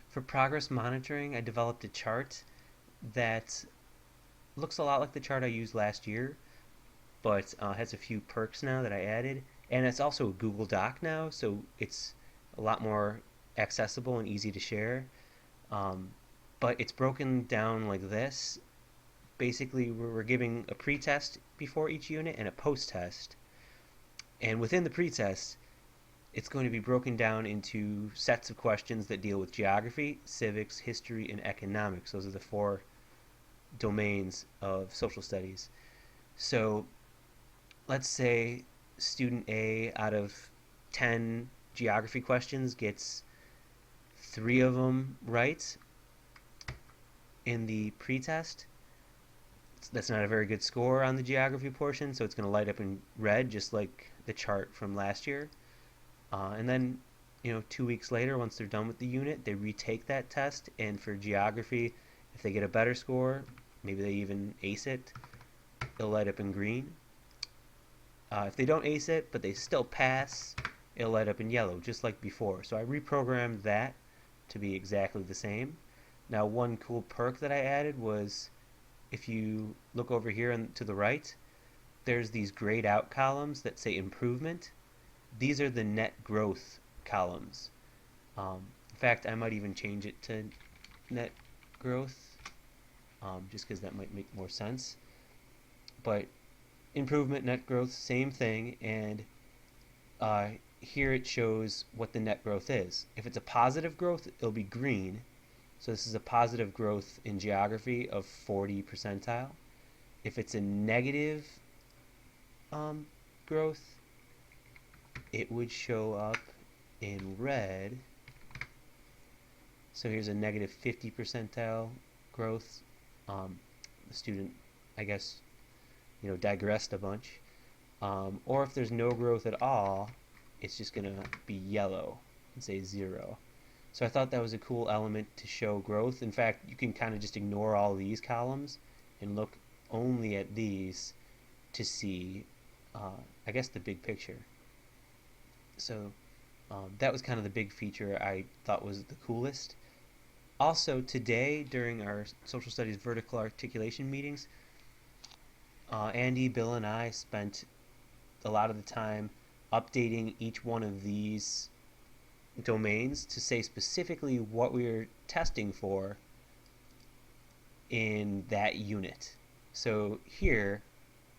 For progress monitoring, I developed a chart that looks a lot like the chart I used last year, but has a few perks now that I added. And it's also a Google Doc now, so it's a lot more accessible and easy to share. Um, but it's broken down like this. Basically, we're giving a pretest before each unit and a post-test. And within the pretest, it's going to be broken down into sets of questions that deal with geography, civics, history, and economics. Those are the four domains of social studies. So let's say student A out of 10 geography questions gets three of them right in the pretest. That's not a very good score on the geography portion, so it's going to light up in red just like the chart from last year. And then, 2 weeks later, once they're done with the unit, they retake that test. And for geography, if they get a better score, maybe they even ace it, it'll light up in green. If they don't ace it, but they still pass, it'll light up in yellow, just like before. So I reprogrammed that to be exactly the same. Now, one cool perk that I added was if you look over here to the right, there's these grayed out columns that say improvement. These are the net growth columns. In fact, I might even change it to net growth, just because that might make more sense. But improvement, net growth, same thing, and uh, here it shows what the net growth is. If it's a positive growth, it'll be green. So this is a positive growth in geography of 40 percentile. If it's a negative growth, it would show up in red. So here's a negative 50 percentile growth. The student, I guess, digressed a bunch. Or if there's no growth at all, it's just going to be yellow and say 0. So I thought that was a cool element to show growth. In fact, you can kind of just ignore all these columns and look only at these to see, I guess, the big picture. So that was kind of the big feature I thought was the coolest. Also, today during our social studies vertical articulation meetings, Andy, Bill, and I spent a lot of the time updating each one of these domains to say specifically what we were testing for in that unit. So here,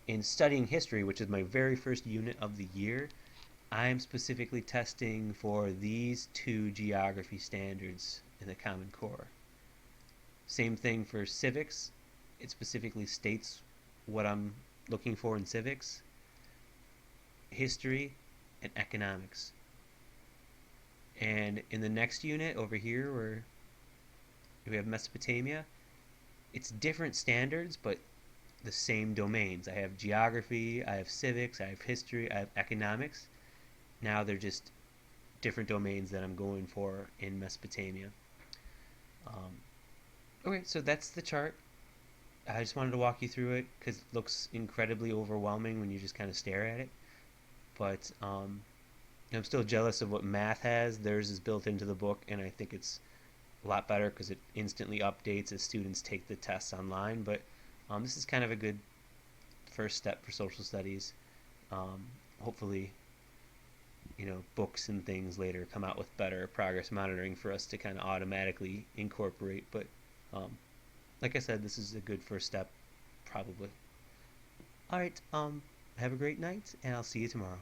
in studying history, which is my very first unit of the year, I'm specifically testing for these two geography standards in the Common Core. Same thing for civics. It specifically states what I'm looking for in civics, history, and economics. And in the next unit over here where we have Mesopotamia, it's different standards but the same domains. I have geography, I have civics, I have history, I have economics. Now they're just different domains that I'm going for in Mesopotamia. Um, okay, so that's the chart. I just wanted to walk you through it because it looks incredibly overwhelming when you just kind of stare at it. But I'm still jealous of what math has. Theirs is built into the book, and I think it's a lot better because it instantly updates as students take the tests online. But this is kind of a good first step for social studies. Hopefully, books and things later come out with better progress monitoring for us to kind of automatically incorporate. But like I said, this is a good first step, probably. All right. Have a great night, and I'll see you tomorrow.